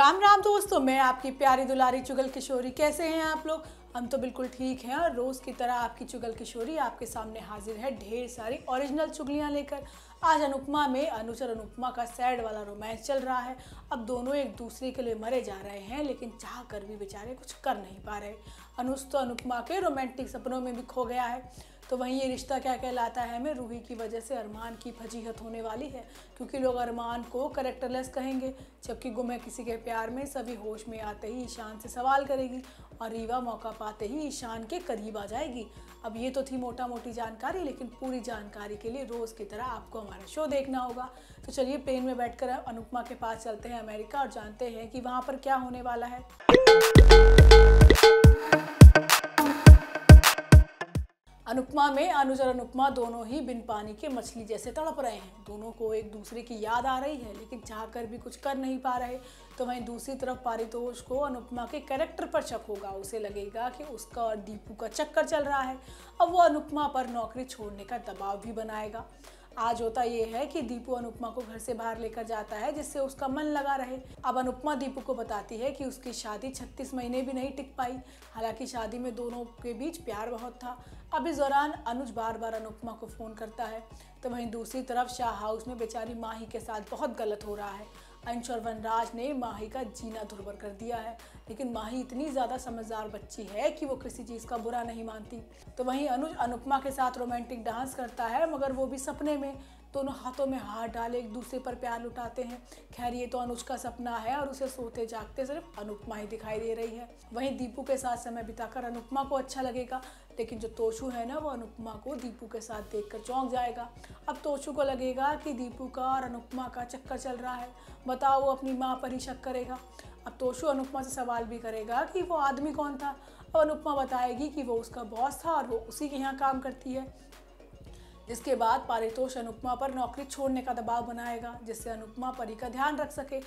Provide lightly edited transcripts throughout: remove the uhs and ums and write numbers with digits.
राम राम दोस्तों, मैं आपकी प्यारी दुलारी चुगल किशोरी। कैसे हैं आप लोग? हम तो बिल्कुल ठीक हैं और रोज़ की तरह आपकी चुगल किशोरी आपके सामने हाजिर है ढेर सारी ओरिजिनल चुगलियां लेकर। आज अनुपमा में अनुज और अनुपमा का सैड वाला रोमांस चल रहा है। अब दोनों एक दूसरे के लिए मरे जा रहे हैं, लेकिन चाह कर भी बेचारे कुछ कर नहीं पा रहे। अनुज तो अनुपमा के रोमांटिक सपनों में भी खो गया है। तो वहीं ये रिश्ता क्या कहलाता है में रूही की वजह से अरमान की फजीहत होने वाली है, क्योंकि लोग अरमान को करेक्टरलेस कहेंगे, जबकि गुम है किसी के प्यार में सभी होश में आते ही ईशान से सवाल करेगी और रीवा मौका पाते ही ईशान के करीब आ जाएगी। अब ये तो थी मोटा मोटी जानकारी, लेकिन पूरी जानकारी के लिए रोज़ की तरह आपको हमारा शो देखना होगा। तो चलिए प्लेन में बैठकर अनुपमा के पास चलते हैं अमेरिका और जानते हैं कि वहाँ पर क्या होने वाला है। अनुपमा में अनुज और अनुपमा दोनों ही बिन पानी के मछली जैसे तड़प रहे हैं। दोनों को एक दूसरे की याद आ रही है, लेकिन चाहकर भी कुछ कर नहीं पा रहे। तो वहीं दूसरी तरफ पारितोष को अनुपमा के कैरेक्टर पर शक होगा। उसे लगेगा कि उसका और दीपू का चक्कर चल रहा है। अब वो अनुपमा पर नौकरी छोड़ने का दबाव भी बनाएगा। आज होता ये है कि दीपू अनुपमा को घर से बाहर लेकर जाता है, जिससे उसका मन लगा रहे। अब अनुपमा दीपू को बताती है कि उसकी शादी 36 महीने भी नहीं टिक पाई। हालांकि शादी में दोनों के बीच प्यार बहुत था। अब इस दौरान अनुज बार बार अनुपमा को फ़ोन करता है। तो वहीं दूसरी तरफ शाह हाउस में बेचारी माही के साथ बहुत गलत हो रहा है। अंश और वनराज ने माही का जीना दुर्भर कर दिया है, लेकिन माही इतनी ज़्यादा समझदार बच्ची है कि वो किसी चीज़ का बुरा नहीं मानती। तो वहीं अनुज अनुपमा के साथ रोमांटिक डांस करता है, मगर वो भी सपने में। दोनों हाथों में हाथ डाले एक दूसरे पर प्यार लुटाते हैं। खैर, ये तो अनुज का सपना है और उसे सोते जागते सिर्फ अनुपमा ही दिखाई दे रही है। वहीं दीपू के साथ समय बिताकर अनुपमा को अच्छा लगेगा, लेकिन जो तोशु है ना, वो अनुपमा को दीपू के साथ देखकर चौंक जाएगा। अब तोशु को लगेगा कि दीपू का और अनुपमा का चक्कर चल रहा है। बताओ, वो अपनी माँ पर ही शक करेगा। अब तोशु अनुपमा से सवाल भी करेगा कि वो आदमी कौन था। अब अनुपमा बताएगी कि वो उसका बॉस था और वो उसी के यहाँ काम करती है। इसके बाद पारितोष अनुपमा पर नौकरी छोड़ने का दबाव बनाएगा, जिससे अनुपमा परी का ध्यान रख सके।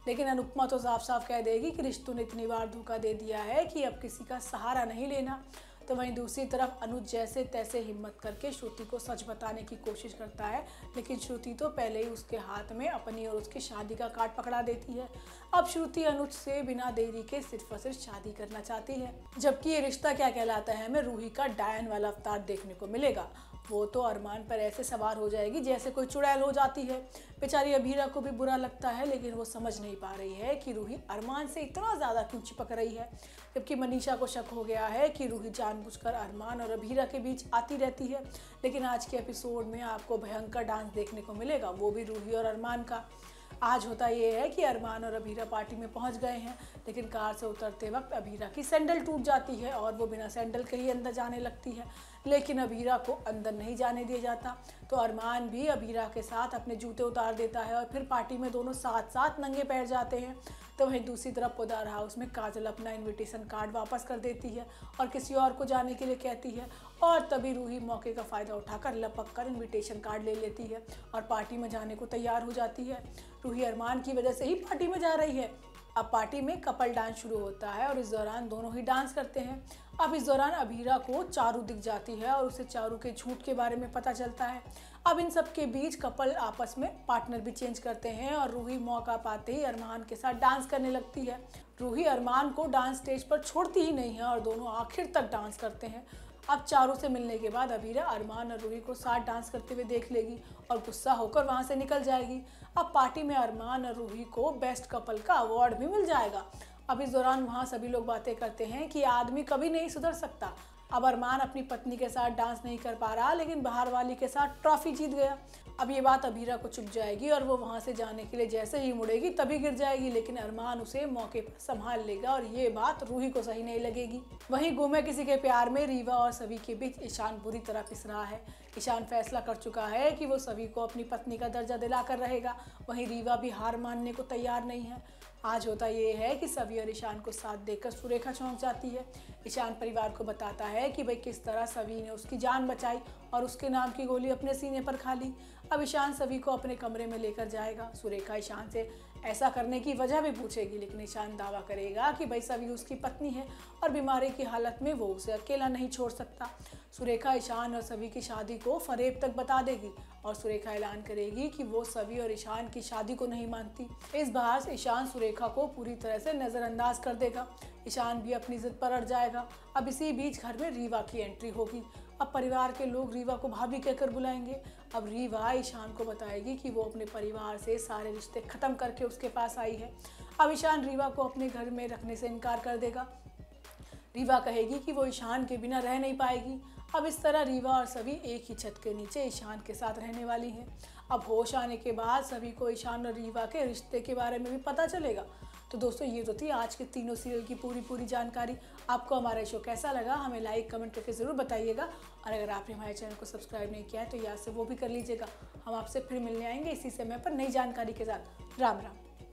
लेकिन अनुपमा तो साफ साफ कह देगी कि रिश्तों ने इतनी बार धोखा दे दिया है कि अब किसी का सहारा नहीं लेना। तो वहीं दूसरी तरफ अनुज जैसे तैसे हिम्मत करके श्रुति को सच बताने की कोशिश करता है, लेकिन श्रुति तो पहले ही उसके हाथ में अपनी और उसकी शादी का कार्ड पकड़ा देती है। अब श्रुति अनुज से बिना देरी के सिर्फ और सिर्फ शादी करना चाहती है। जबकि ये रिश्ता क्या कहलाता है में रूही का डायन वाला अवतार देखने को मिलेगा। वो तो अरमान पर ऐसे सवार हो जाएगी जैसे कोई चुड़ैल हो जाती है। बेचारी अभीरा को भी बुरा लगता है, लेकिन वो समझ नहीं पा रही है कि रूही अरमान से इतना ज़्यादा क्यों चिपक रही है। जबकि मनीषा को शक हो गया है कि रूही जानबूझकर अरमान और अभीरा के बीच आती रहती है। लेकिन आज के एपिसोड में आपको भयंकर डांस देखने को मिलेगा, वो भी रूही और अरमान का। आज होता ये है कि अरमान और अभीरा पार्टी में पहुंच गए हैं, लेकिन कार से उतरते वक्त अभीरा की सैंडल टूट जाती है और वो बिना सैंडल के ही अंदर जाने लगती है। लेकिन अभीरा को अंदर नहीं जाने दिया जाता। तो अरमान भी अभीरा के साथ अपने जूते उतार देता है और फिर पार्टी में दोनों साथ साथ नंगे पैर जाते हैं। तो वहीं दूसरी तरफ पोदार हाउस में काजल अपना इनविटेशन कार्ड वापस कर देती है और किसी और को जाने के लिए कहती है। और तभी रूही मौके का फ़ायदा उठाकर लपक कर इन्विटेशन कार्ड ले लेती है और पार्टी में जाने को तैयार हो जाती है। रूही अरमान की वजह से ही पार्टी में जा रही है। अब पार्टी में कपल डांस शुरू होता है और इस दौरान दोनों ही डांस करते हैं। अब इस दौरान अभीरा को चारू दिख जाती है और उसे चारू के झूठ के बारे में पता चलता है। अब इन सब के बीच कपल आपस में पार्टनर भी चेंज करते हैं और रूही मौका पाते ही अरमान के साथ डांस करने लगती है। रूही अरमान को डांस स्टेज पर छोड़ती ही नहीं है और दोनों आखिर तक डांस करते हैं। अब चारू से मिलने के बाद अभीरा अरमान और रूही को साथ डांस करते हुए देख लेगी और गुस्सा होकर वहां से निकल जाएगी। अब पार्टी में अरमान और रूही को बेस्ट कपल का अवार्ड भी मिल जाएगा। अब इस दौरान वहाँ सभी लोग बातें करते हैं कि आदमी कभी नहीं सुधर सकता। अब अरमान अपनी पत्नी के साथ डांस नहीं कर पा रहा, लेकिन बाहर वाली के साथ ट्रॉफी जीत गया। अब ये बात अभीरा को चुभ जाएगी और वो वहाँ से जाने के लिए जैसे ही मुड़ेगी तभी गिर जाएगी, लेकिन अरमान उसे मौके पर संभाल लेगा और ये बात रूही को सही नहीं लगेगी। वहीं गुम है किसी के प्यार में रीवा और सभी के बीच ईशान बुरी तरह पिस रहा है। ईशान फैसला कर चुका है कि वो सभी को अपनी पत्नी का दर्जा दिलाकर रहेगा। वहीं रीवा भी हार मानने को तैयार नहीं है। आज होता ये है कि सभी और ईशान को साथ देखकर सुरेखा चौंक जाती है। ईशान परिवार को बताता है कि भाई किस तरह सभी ने उसकी जान बचाई और उसके नाम की गोली अपने सीने पर खा ली। अब ईशान सभी को अपने कमरे में लेकर जाएगा। सुरेखा ईशान से ऐसा करने की वजह भी पूछेगी, लेकिन ईशान दावा करेगा कि भाई सभी उसकी पत्नी है और बीमारी की हालत में वो उसे अकेला नहीं छोड़ सकता। सुरेखा ईशान और सभी की शादी को फरेब तक बता देगी और सुरेखा ऐलान करेगी कि वो सभी और ईशान की शादी को नहीं मानती। इस बार ईशान सुरेखा को पूरी तरह से नज़रअंदाज कर देगा। ईशान भी अपनी जिद पर अड़ जाएगा। अब इसी बीच घर में रीवा की एंट्री होगी। अब परिवार के लोग रीवा को भाभी कहकर बुलाएंगे। अब रीवा ईशान को बताएगी कि वो अपने परिवार से सारे रिश्ते खत्म करके उसके पास आई है। अब ईशान रीवा को अपने घर में रखने से इनकार कर देगा। रीवा कहेगी कि वो ईशान के बिना रह नहीं पाएगी। अब इस तरह रीवा और सभी एक ही छत के नीचे ईशान के साथ रहने वाली हैं। अब होश आने के बाद सभी को ईशान और रीवा के रिश्ते के बारे में भी पता चलेगा। तो दोस्तों, ये तो थी आज के तीनों सीरियल की पूरी जानकारी। आपको हमारा शो कैसा लगा हमें लाइक कमेंट करके ज़रूर बताइएगा। और अगर आपने हमारे चैनल को सब्सक्राइब नहीं किया है तो याद से वो भी कर लीजिएगा। हम आपसे फिर मिलने आएंगे इसी समय पर नई जानकारी के साथ। राम राम।